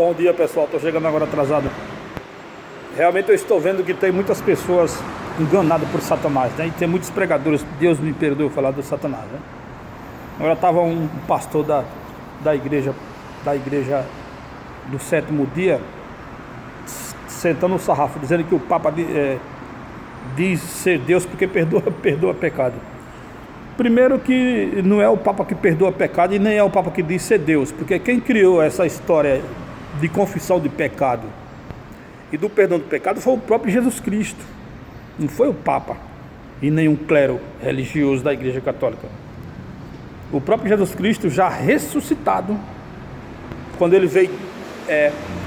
Bom dia, pessoal, estou chegando agora atrasado. Realmente eu estou vendo que tem muitas pessoas enganadas por Satanás, né? E tem muitos pregadores, Deus me perdoe falar do Satanás, né? Agora estava um pastor da igreja do sétimo dia sentando o sarrafo, dizendo que o Papa diz ser Deus porque perdoa pecado. Primeiro que não é o Papa que perdoa pecado e nem é o Papa que diz ser Deus, porque quem criou essa história de confissão de pecado e do perdão do pecado foi o próprio Jesus Cristo, não foi o Papa e nem um clero religioso da Igreja Católica. O próprio Jesus Cristo já ressuscitado, quando ele veio,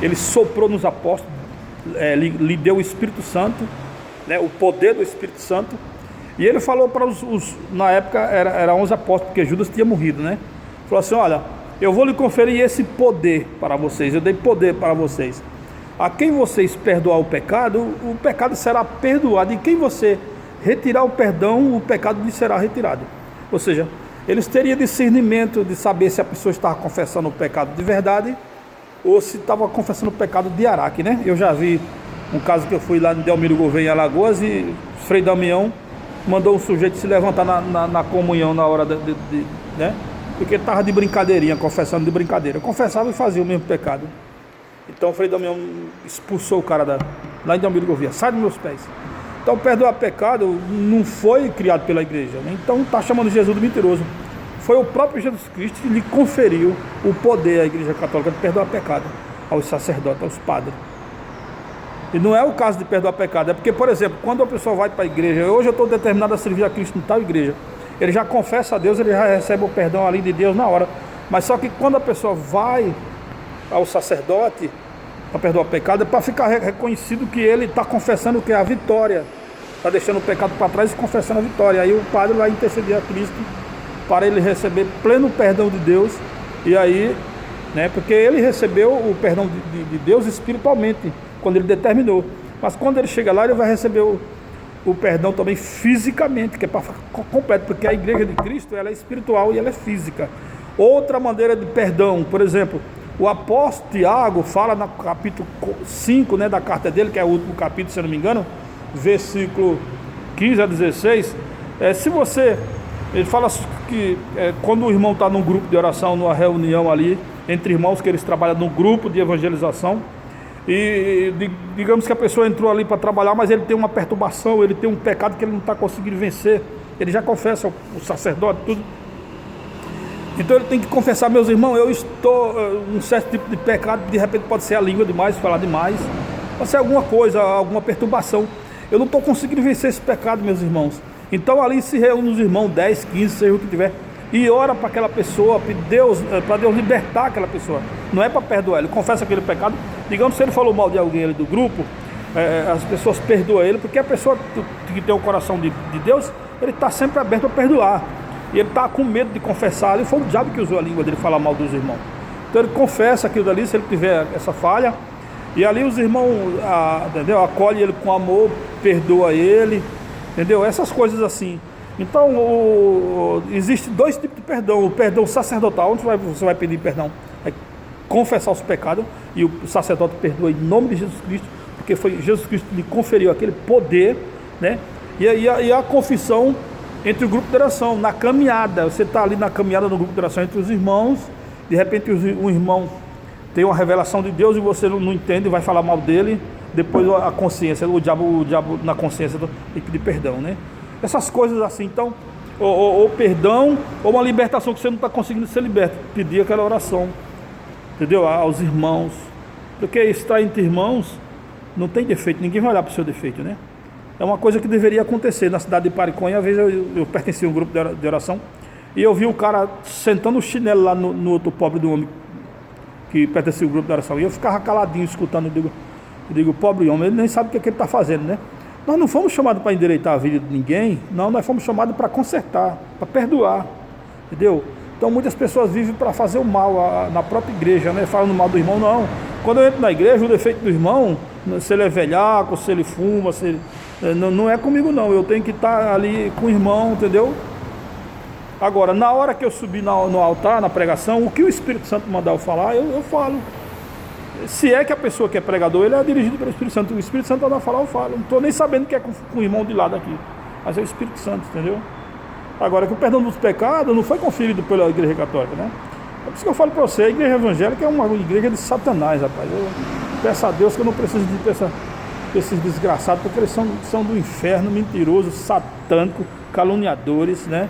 ele soprou nos apóstolos, lhe deu o Espírito Santo, né, o poder do Espírito Santo, e ele falou para na época era 11 apóstolos, porque Judas tinha morrido, né? Falou assim: olha, eu vou lhe conferir esse poder para vocês, eu dei poder para vocês. A quem vocês perdoar o pecado será perdoado, e quem você retirar o perdão, o pecado lhe será retirado. Ou seja, eles teriam discernimento de saber se a pessoa estava confessando o pecado de verdade ou se estava confessando o pecado de Araque, né? Eu já vi um caso que eu fui lá em Delmiro Gouveia, em Alagoas, e Frei Damião mandou um sujeito se levantar na comunhão na hora né? Porque ele estava de brincadeirinha, confessando de brincadeira. Confessava e fazia o mesmo pecado. Então o Frei Damião expulsou o cara lá em Delmiro Gouveia: sai dos meus pés. Então perdoar pecado não foi criado pela igreja, né? Então está chamando Jesus de mentiroso. Foi o próprio Jesus Cristo que lhe conferiu o poder à Igreja Católica de perdoar pecado, aos sacerdotes, aos padres. E não é o caso de perdoar pecado, é porque, por exemplo, quando a pessoa vai para a igreja, hoje eu estou determinado a servir a Cristo em tal igreja, ele já confessa a Deus, ele já recebe o perdão ali de Deus na hora. Mas só que quando a pessoa vai ao sacerdote para perdoar pecado, é para ficar reconhecido que ele está confessando o que é a vitória, está deixando o pecado para trás e confessando a vitória. Aí o padre vai interceder a Cristo para ele receber pleno perdão de Deus. E aí, né, porque ele recebeu o perdão de Deus espiritualmente, quando ele determinou, mas quando ele chega lá, ele vai receber o perdão também fisicamente, que é para ficar completo, porque a igreja de Cristo, ela é espiritual e ela é física. Outra maneira de perdão, por exemplo, o apóstolo Tiago fala no capítulo 5, né, da carta dele, que é o último capítulo, se eu não me engano, versículo 15 a 16, ele fala que quando o irmão está num grupo de oração, numa reunião ali, entre irmãos, que eles trabalham num grupo de evangelização, e digamos que a pessoa entrou ali para trabalhar, mas ele tem uma perturbação, ele tem um pecado que ele não está conseguindo vencer, ele já confessa o sacerdote, tudo. Então ele tem que confessar: meus irmãos, eu estou um certo tipo de pecado, de repente pode ser a língua demais, falar demais, pode ser alguma coisa, alguma perturbação, eu não estou conseguindo vencer esse pecado, meus irmãos. Então ali se reúne os irmãos, 10, 15, seja o que tiver, e ora para aquela pessoa, para Deus libertar aquela pessoa. Não é para perdoar, ele confessa aquele pecado. Digamos, se ele falou mal de alguém ali do grupo, as pessoas perdoam ele, porque a pessoa que tem o coração de Deus, ele está sempre aberto para perdoar, e ele está com medo de confessar. Ali foi o diabo que usou a língua dele falar mal dos irmãos. Então ele confessa aquilo dali, se ele tiver essa falha, e ali os irmãos entendeu? Acolhem ele com amor, perdoa ele, entendeu? Essas coisas assim. Então existe dois tipos de perdão: o perdão sacerdotal, onde você vai pedir perdão, vai confessar os pecados, e o sacerdote perdoa em nome de Jesus Cristo, porque foi Jesus Cristo que lhe conferiu aquele poder, né? E a confissão entre o grupo de oração, na caminhada, você está ali na caminhada no grupo de oração entre os irmãos, de repente um irmão tem uma revelação de Deus e você não entende, vai falar mal dele, depois a consciência, o diabo na consciência tem que pedir perdão, né? Essas coisas assim. Então, ou perdão, ou uma libertação que você não está conseguindo ser liberto, pedir aquela oração, entendeu? Aos irmãos, porque estar entre irmãos não tem defeito, ninguém vai olhar para o seu defeito, né? É uma coisa que deveria acontecer. Na cidade de Pariconha, às vezes eu pertencia a um grupo de oração, e eu vi o cara sentando o chinelo lá no outro pobre do homem que pertencia ao grupo de oração, e eu ficava caladinho escutando. Eu digo, pobre homem, ele nem sabe o que ele está fazendo, né? Nós não fomos chamados para endireitar a vida de ninguém, não, nós fomos chamados para consertar, para perdoar, entendeu? Então muitas pessoas vivem para fazer o mal na própria igreja, né? Falando mal do irmão. Não, quando eu entro na igreja, o defeito do irmão, se ele é velhaco, se ele fuma, não é comigo não, eu tenho que estar ali com o irmão, entendeu? Agora, na hora que eu subir no altar, na pregação, o que o Espírito Santo mandar eu falar, eu falo. Se é que a pessoa que é pregador, ele é dirigido pelo Espírito Santo. O Espírito Santo anda a falar, eu falo. Não estou nem sabendo o que é com o irmão de lado aqui. Mas é o Espírito Santo, entendeu? Agora, que o perdão dos pecados não foi conferido pela Igreja Católica, né? É por isso que eu falo para você, a Igreja Evangélica é uma igreja de Satanás, rapaz. Eu peço a Deus que eu não preciso desses desgraçados, porque eles são do inferno, mentirosos, satânicos, caluniadores, né?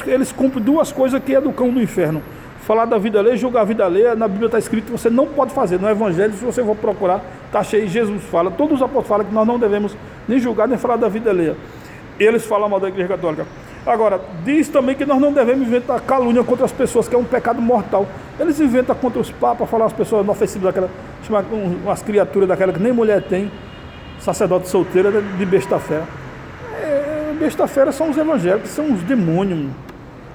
Eles cumprem duas coisas que é do cão do inferno. Falar da vida alheia, julgar a vida alheia. Na Bíblia está escrito que você não pode fazer. No Evangelho, se você for procurar, está cheio. Jesus fala, todos os apóstolos falam que nós não devemos nem julgar, nem falar da vida alheia. Eles falam mal da Igreja Católica. Agora, diz também que nós não devemos inventar calúnia contra as pessoas, que é um pecado mortal. Eles inventam contra os papas, falar as pessoas inofensivas daquela, chamar umas criaturas daquela que nem mulher tem, sacerdote solteira, de besta-fera. Besta-fera são os evangélicos, são os demônios.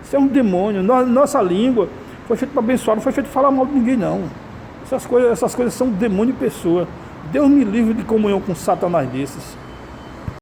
Isso é um demônio. Nossa língua foi feita para abençoar, não foi feita para falar mal de ninguém, não. Essas coisas são demônio e pessoa. Deus me livre de comunhão com Satanás desses.